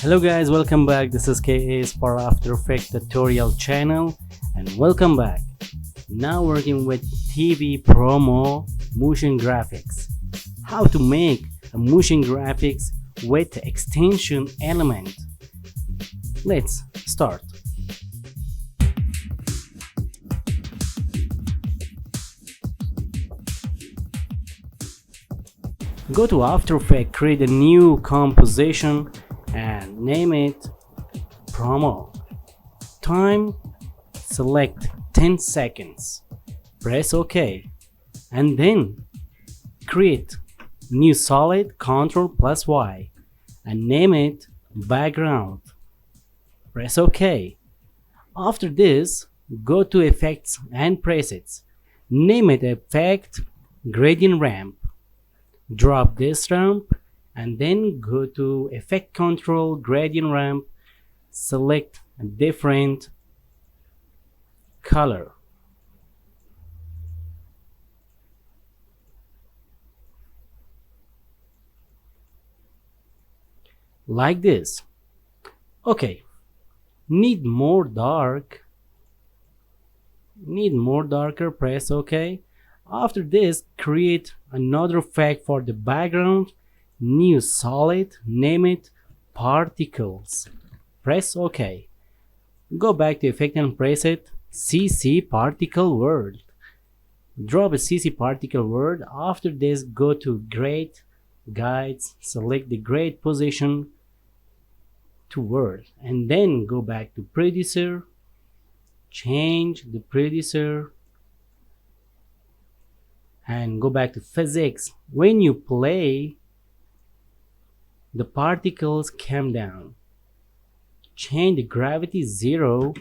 Hello guys, welcome back. This is KA's for After Effects tutorial channel and welcome back. Now working with TV promo motion graphics. How to make a motion graphics with extension element. Let's start. Go to After Effects, create a new composition and name it promo. Time, select 10 seconds. Press OK. And then create new solid, Ctrl+Y and name it background. Press OK. After this, go to Effects and Presets. Name it Effect Gradient Ramp. Drop this ramp and then go to Effect Control Gradient Ramp. Select a different color. Like this. Okay. Need more darker, press OK. After this, create another effect for the background, new solid, name it particles. Press OK. Go back to Effect and Preset, CC Particle World. Drop a CC Particle World. After this, go to Grade Guides, select the grade position to World, and then go back to Producer, change the Producer, and go back to Physics. When you play, the particles come down. Change the gravity 0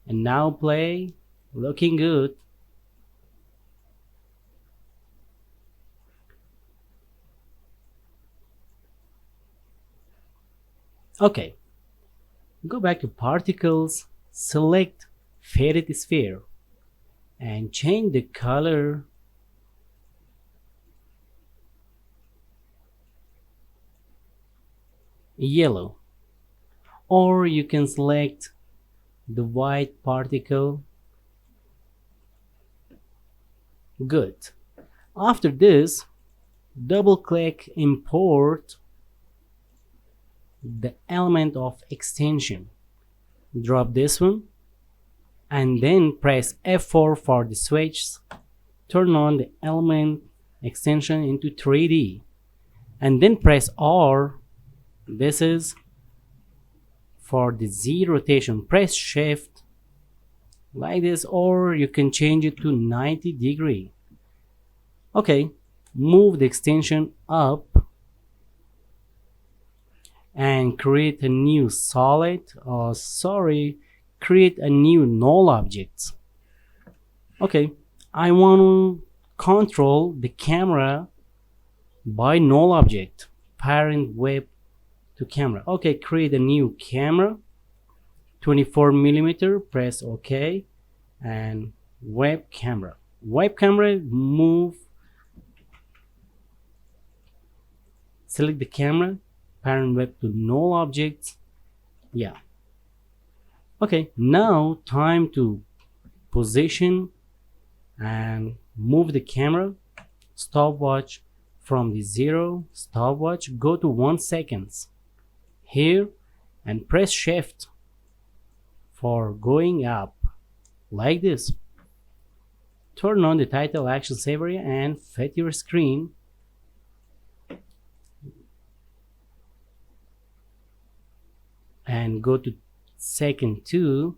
and now play. Looking good. Okay, go back to Particles, select Faded Sphere and change the color yellow, or you can select the white particle. Good. After this, double click import the element of extension. Drop this one and then press F4 for the switch. Turn on the element extension into 3D and then press R. This is for the Z rotation. Press Shift like this, or you can change it to 90 degree. Okay, move the extension up and create a new solid, create a new null object. Okay, I want to control the camera by null object, parent web to camera. Okay, create a new camera, 24mm, press OK, and web camera. Web camera, move, select the camera, parent web to null objects. Yeah. Okay, now time to position and move the camera. Stopwatch from the 0, stopwatch, go to 1 second here and press Shift for going up like this. Turn on the title action save area and fit your screen. And go to second 2,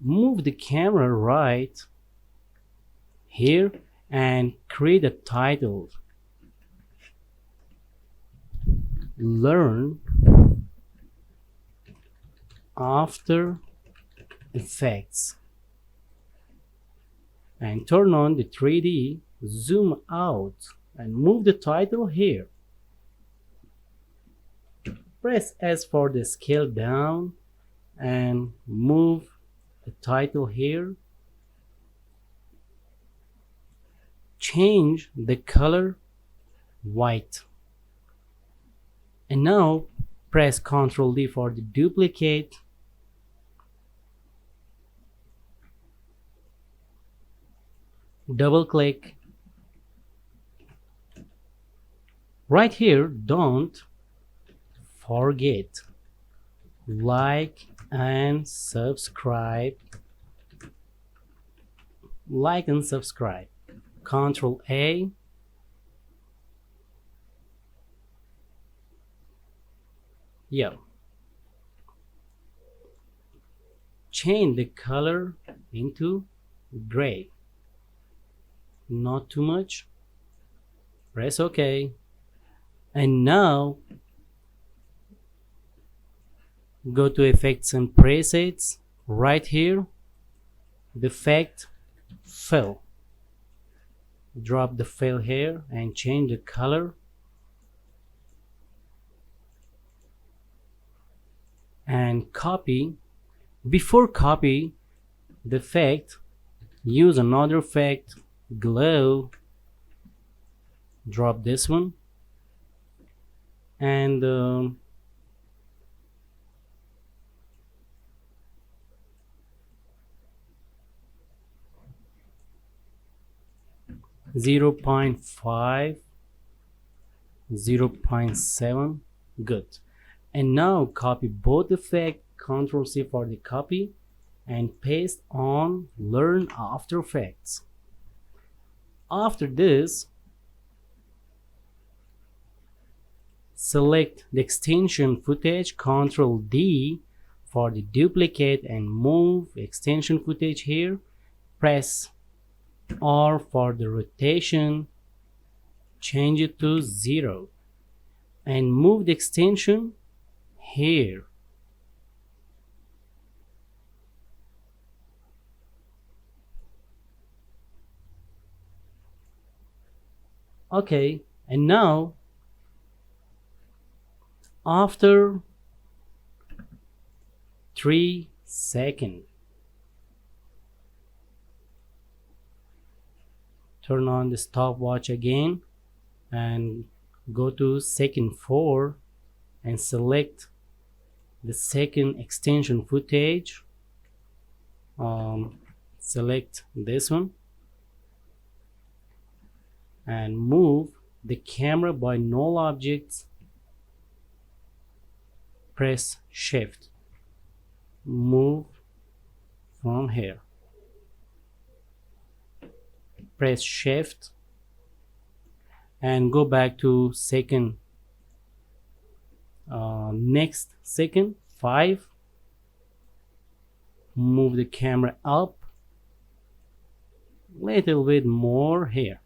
move the camera right here and create a title. Learn After Effects and turn on the 3D, zoom out and move the title here. Press S for the scale down and move the title here. Change the color white. And now Press Ctrl D for the duplicate. Double click. Right here, don't forget like and subscribe. Like and subscribe. Ctrl A. Yeah. Change the color into gray. Not too much. Press OK. And now go to Effects and Presets. Right here, the effect fill. Drop the fill here and change the color. And copy. Before copy the effect, use another effect, glow. Drop this one and 0.5, 0.7. Good. And now copy both effects, Ctrl C for the copy, and paste on Learn After Effects. After this, select the extension footage, Ctrl D for the duplicate and move extension footage here. Press R for the rotation, change it to 0 and move the extension here. Okay, and now after 3 seconds, turn on the stopwatch again and go to second 4 and select the second extension footage. Select this one and move the camera by null objects. Press shift, move from here. Press shift and go back to second, next second 5. Move the camera up little bit more here.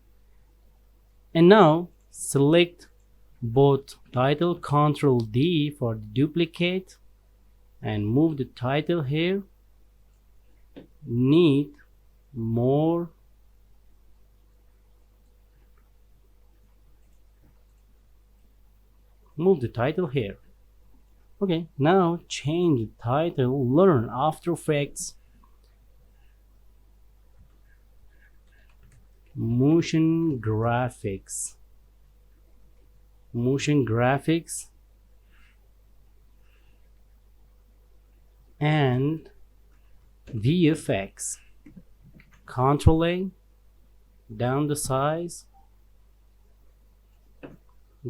And now select both title, Ctrl D for the duplicate and move the title here. Need more. Move the title here. Okay, now change the title, Learn After Effects, Motion Graphics. Motion Graphics and VFX. Ctrl A, down the size.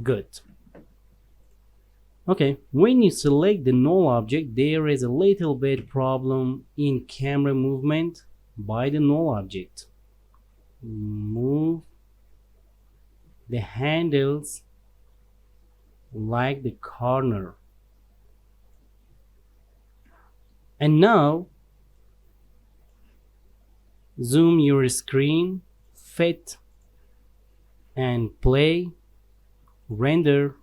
Good. Okay, when you select the null object, there is a little bit problem in camera movement by the null object. Move the handles like the corner. And now zoom your screen, fit and play, render.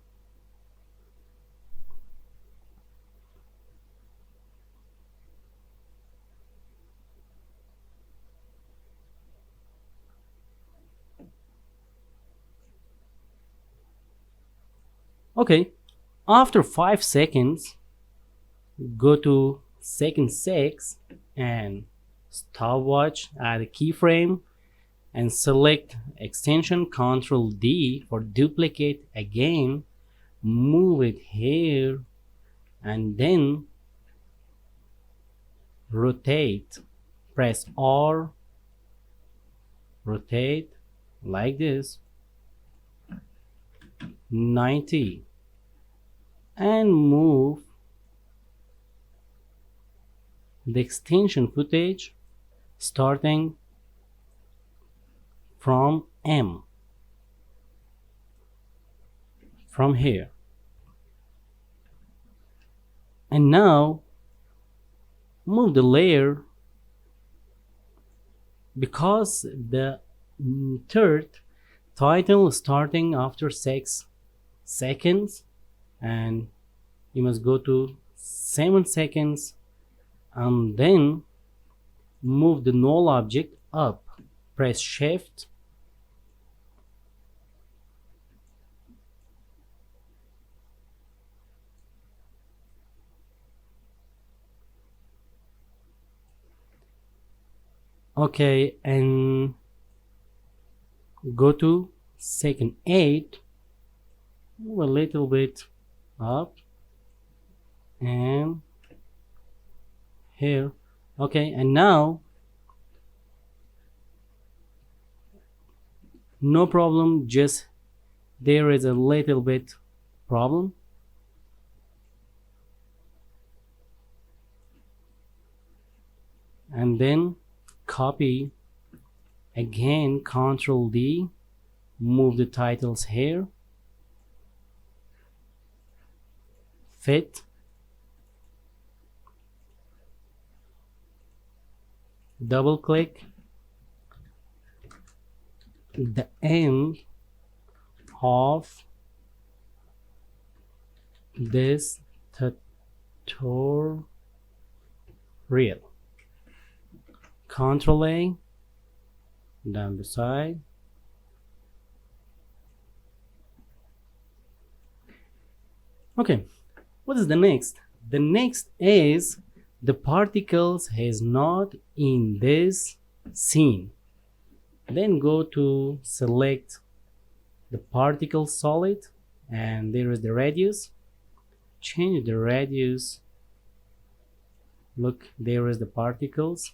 Okay, after 5 seconds, go to second 6 and stopwatch, add a keyframe and select extension, Ctrl D for duplicate again, move it here and then rotate. Press R, rotate like this 90 and move the extension footage starting from M, from here. And now move the layer, because the third title starting after 6 seconds, and you must go to 7 seconds, and then move the null object up. Press shift, okay, and go to second 8, move a little bit up and here. Okay, and now no problem, just there is a little bit problem. And then copy again, Ctrl D, move the titles here, fit, double click the end of this tutorial, Ctrl A, down the side, okay. What is the next? The next is the particles is not in this scene. Then go to select the particle solid, and there is the radius. Change the radius. Look, there is the particles,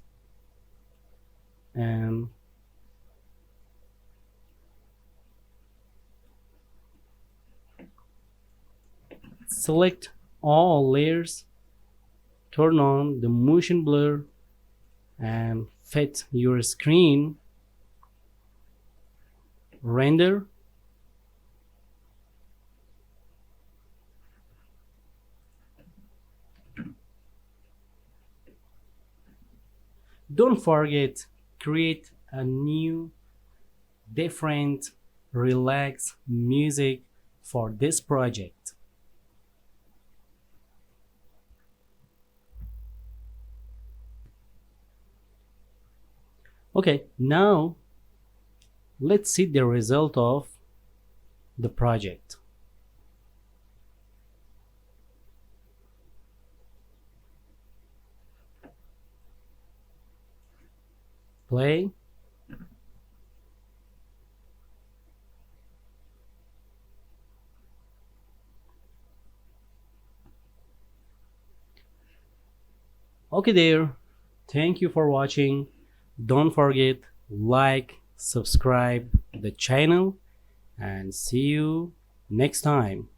and select all layers, turn on the motion blur, and fit your screen, render, don't forget, create a new different relax music for this project. Okay, now let's see the result of the project. Play. Okay there, thank you for watching. Don't forget, like, subscribe the channel, and see you next time.